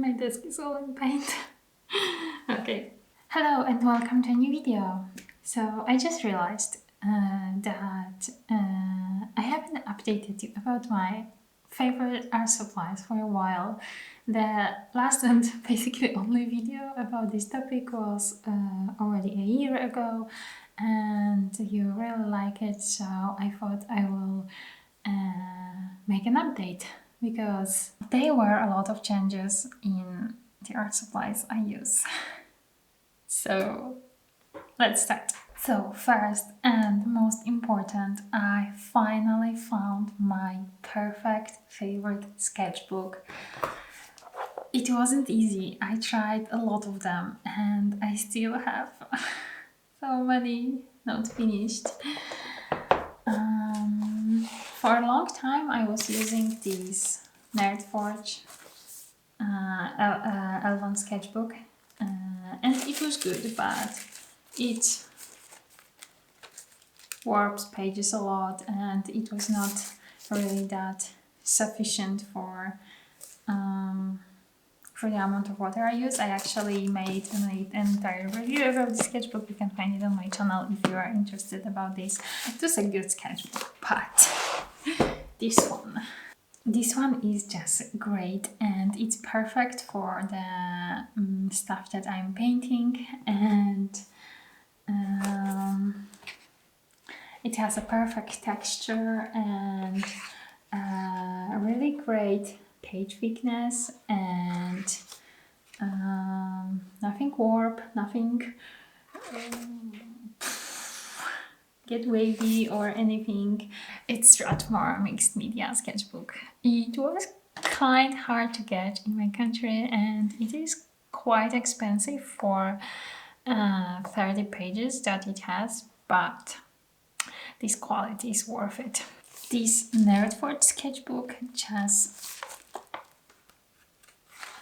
My desk is all in paint. Okay. Hello and welcome to a new video. So I just realized that I haven't updated you about my favorite art supplies for a while. The last and basically only video about this topic was already a year ago, and you really like it, so I thought I will make an update because there were a lot of changes in the art supplies I use. So let's start. So first and most important, I finally found my perfect favorite sketchbook. It wasn't easy. I tried a lot of them and I still have so many not finished. For a long time I was using this Nerdforge Elven sketchbook, and it was good, but it warps pages a lot and it was not really that sufficient for the amount of water I use. I actually made an entire review about the sketchbook. You can find it on my channel if you are interested about this. It was a good sketchbook, but this one is just great and it's perfect for the stuff that I'm painting, and it has a perfect texture and really great page thickness, and nothing warp, nothing get wavy or anything. It's Strathmore mixed media sketchbook. It was kind hard to get in my country and it is quite expensive for 30 pages that it has, but this quality is worth it. This Nerdforge sketchbook just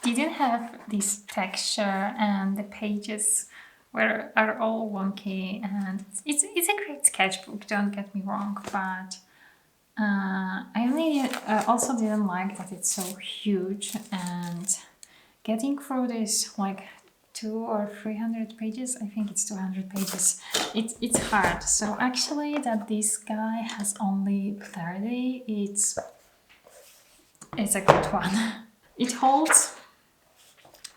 didn't have this texture and the pages are all wonky, and it's a great sketchbook, don't get me wrong, but I also didn't like that it's so huge, and getting through this like 200 or 300 pages, I think it's 200 pages, it's hard. So actually that this guy has only 30, it's a good one. It holds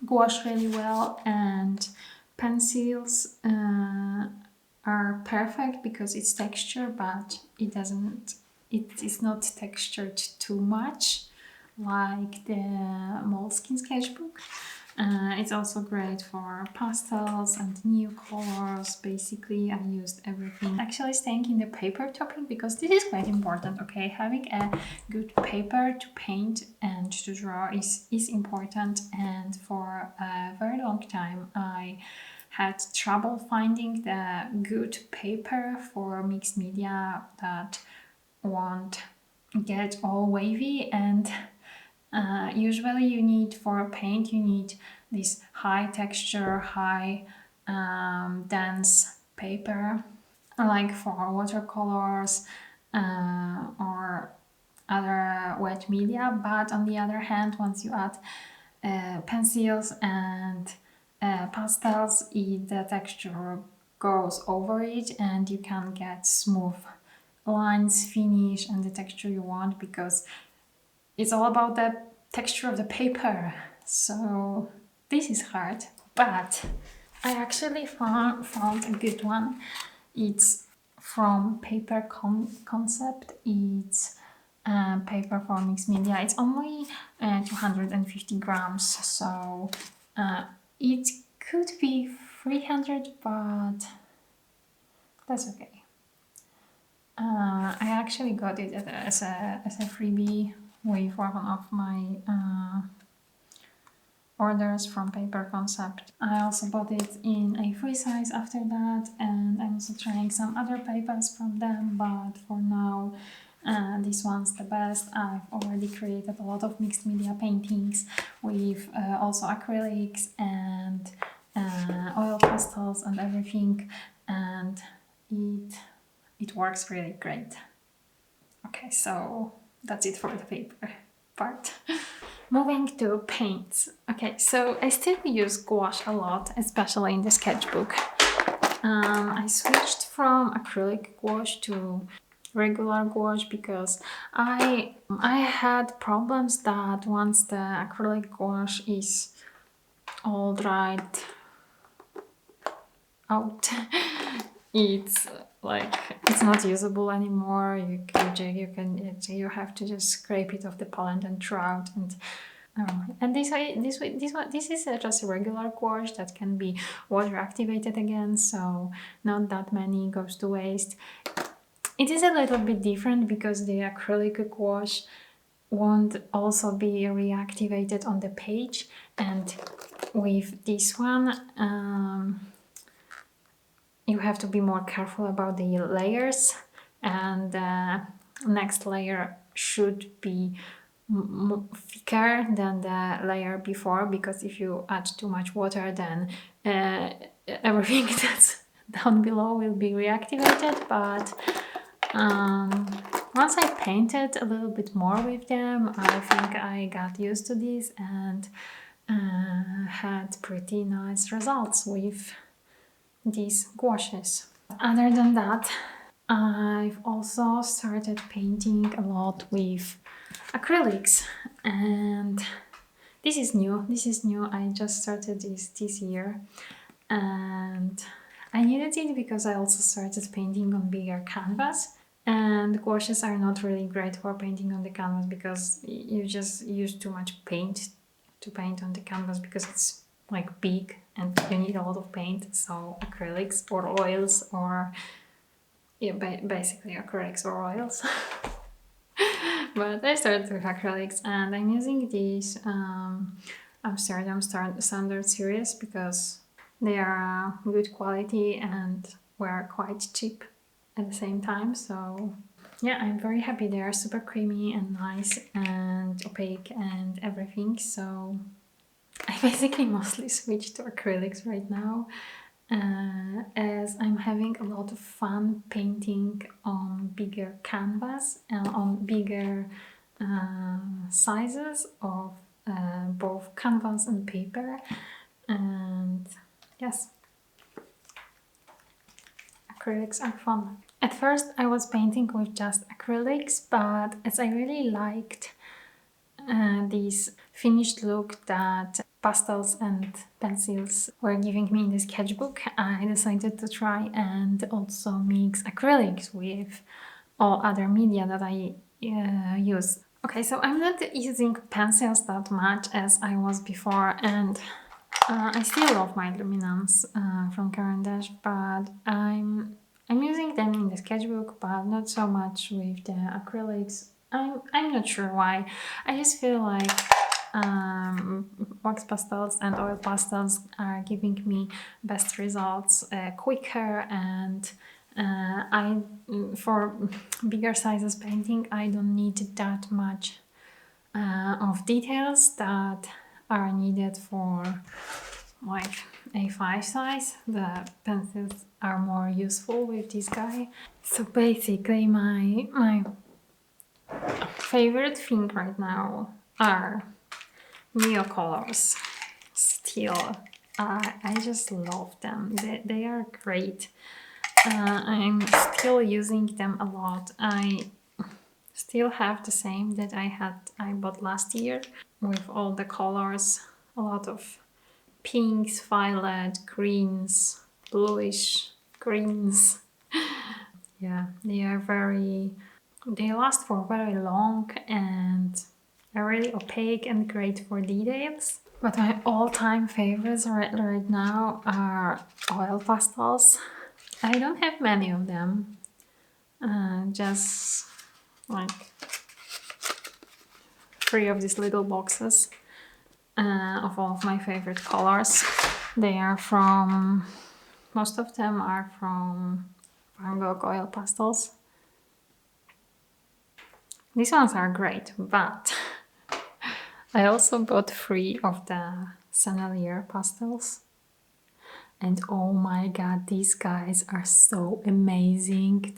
gouache really well, and pencils are perfect because it's texture, but it is not textured too much like the Moleskine sketchbook. It's also great for pastels and Neocolors. Basically, I used everything. Actually staying in the paper topic, because this is quite important, okay? Having a good paper to paint and to draw is important, and for a very long time I had trouble finding the good paper for mixed media that won't get all wavy, and usually you need, for paint, you need this high texture, high dense paper, like for watercolors or other wet media. But on the other hand, once you add pencils and pastels, the texture goes over it and you can get smooth lines, finish, and the texture you want, because it's all about the texture of the paper. So this is hard, but I actually found a good one. It's from Paper Concept. It's paper for mixed media. It's only 250 grams, so it could be 300, but that's okay. I actually got it as a freebie with one of my orders from Paper Concept. I also bought it in a free size after that, and I'm also trying some other papers from them, but for now this one's the best. I've already created a lot of mixed media paintings with also acrylics and oil pastels and everything, and it works really great. Okay, so that's it for the paper part. Moving to paints. Okay, so I still use gouache a lot, especially in the sketchbook. I switched from acrylic gouache to regular gouache because I had problems that once the acrylic gouache is all dried out, it's like it's not usable anymore. You have to just scrape it off the palette and throw out. And this is just a regular gouache that can be water activated again, so not that many goes to waste. It is a little bit different because the acrylic gouache won't also be reactivated on the page, and with this one you have to be more careful about the layers, and the next layer should be thicker than the layer before, because if you add too much water, then everything that's down below will be reactivated. But once I painted a little bit more with them, I think I got used to this and had pretty nice results with these gouaches. Other than that, I've also started painting a lot with acrylics, and this is new. I just started this year, and I needed it because I also started painting on bigger canvas, and gouaches are not really great for painting on the canvas because you just use too much paint to paint on the canvas because it's like big and you need a lot of paint. So acrylics or oils, or basically acrylics or oils. But I started with acrylics, and I'm using these Amsterdam standard series because they are good quality and were quite cheap at the same time. So yeah, I'm very happy. They are super creamy and nice and opaque and everything. So I basically mostly switched to acrylics right now, as I'm having a lot of fun painting on bigger canvas and on bigger sizes of both canvas and paper. And yes, acrylics are fun. At first I was painting with just acrylics, but as I really liked this finished look that pastels and pencils were giving me in the sketchbook, I decided to try and also mix acrylics with all other media that I use. Okay, so I'm not using pencils that much as I was before, and I still love my luminance from Caran d'Ache, but I'm using them in the sketchbook, but not so much with the acrylics. I'm not sure why. I just feel like wax pastels and oil pastels are giving me best results quicker, and for bigger sizes painting I don't need that much of details that are needed for like A5 size. The pencils are more useful with this guy. So basically my favorite thing right now are Neocolors. Still, I just love them. They are great. I'm still using them a lot. I still have the same that I bought last year with all the colors, a lot of pinks, violet, greens, bluish greens. Yeah, they last for very long and are really opaque and great for details. But my all-time favorites right now are oil pastels. I don't have many of them, just like 3 of these little boxes of all of my favorite colors. Most of them are from Gogh Oil Pastels. These ones are great, but I also bought 3 of the Sennelier pastels. And oh my god, these guys are so amazing.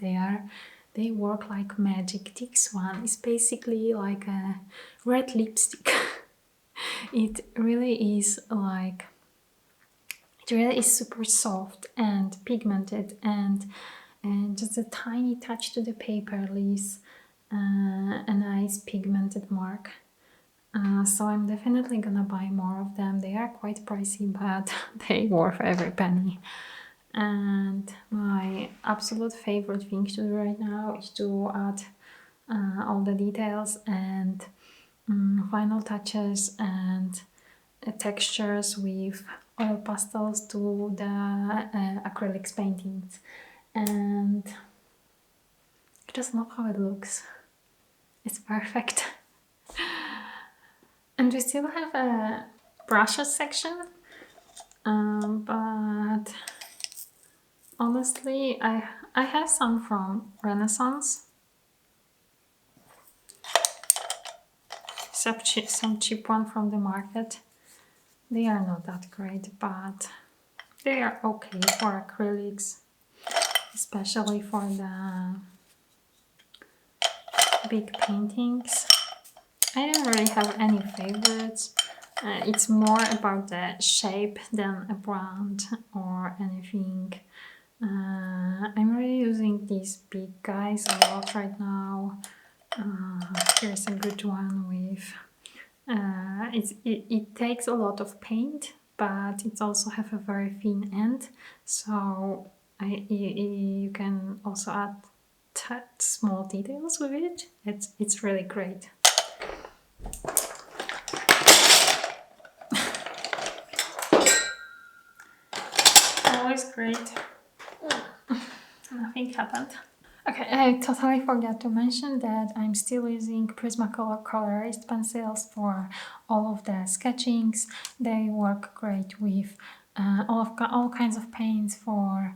They work like magic. This one is basically like a red lipstick. It really is like, it really is super soft and pigmented, and just a tiny touch to the paper leaves a nice pigmented mark. So I'm definitely gonna buy more of them. They are quite pricey, but they worth every penny. And my absolute favorite thing to do right now is to add all the details and final touches and textures with oil pastels to the acrylics paintings. And I just love how it looks. It's perfect. And we still have a brushes section, but honestly, I have some from Renaissance. Some cheap one from the market. They are not that great, but they are okay for acrylics, especially for the big paintings. I don't really have any favorites. It's more about the shape than a brand or anything. I'm really using these big guys a lot right now. Here's a good one with... it takes a lot of paint, but it also have a very thin end, so you can also add small details with it. It's really great. Always great. Nothing happened. Okay, I totally forgot to mention that I'm still using Prismacolor Col-erased pencils for all of the sketchings. They work great with all kinds of paints for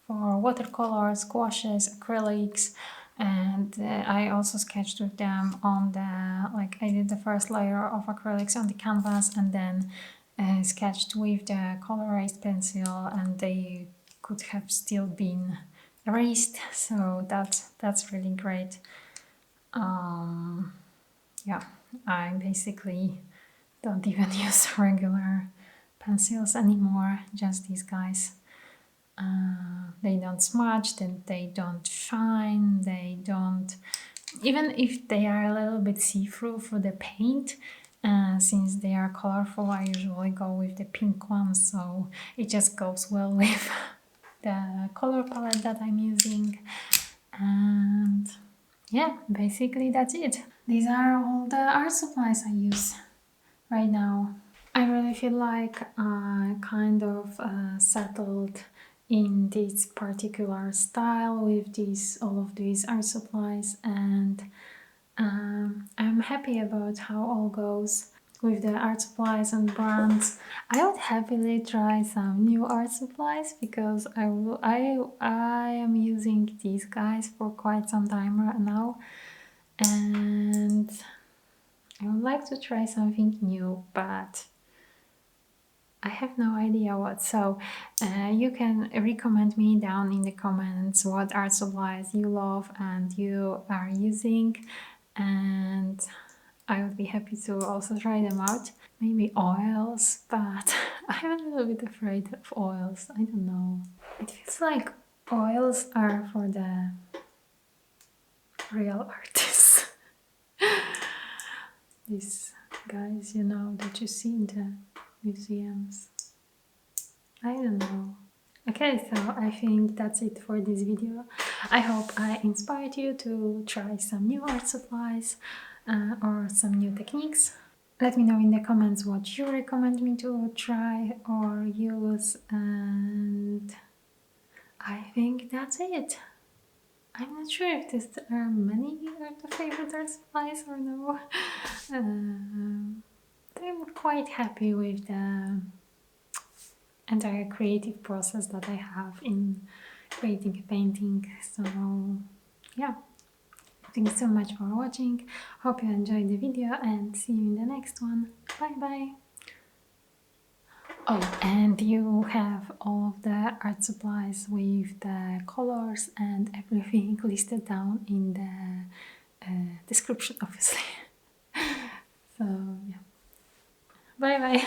watercolors, gouaches, acrylics, and I also sketched with them on the, like I did the first layer of acrylics on the canvas and then sketched with the Col-erased pencil, and they could have still been erased, so that's really great. Yeah, I basically don't even use regular pencils anymore, just these guys. They don't smudge, they don't shine, they don't, even if they are a little bit see-through for the paint, since they are colorful, I usually go with the pink ones, so it just goes well with the color palette that I'm using. And yeah, basically that's it. These are all the art supplies I use right now. I really feel like I kind of settled in this particular style with all of these art supplies, and I'm happy about how all goes with the art supplies and brands. I would happily try some new art supplies because I am using these guys for quite some time right now, and I would like to try something new, but I have no idea what. So you can recommend me down in the comments what art supplies you love and you are using, and I would be happy to also try them out. Maybe oils, but I'm a little bit afraid of oils. I don't know. It feels like oils are for the real artists. These guys, you know, that you see in the museums. I don't know. Okay, so I think that's it for this video. I hope I inspired you to try some new art supplies or some new techniques. Let me know in the comments what you recommend me to try or use, and I think that's it. I'm not sure if there are many favorite art supplies or no. I'm quite happy with the entire creative process that I have in creating a painting. So yeah, thank you so much for watching. Hope you enjoyed the video and see you in the next one. Bye bye. Oh, and you have all of the art supplies with the colors and everything listed down in the description, obviously. So yeah, bye bye.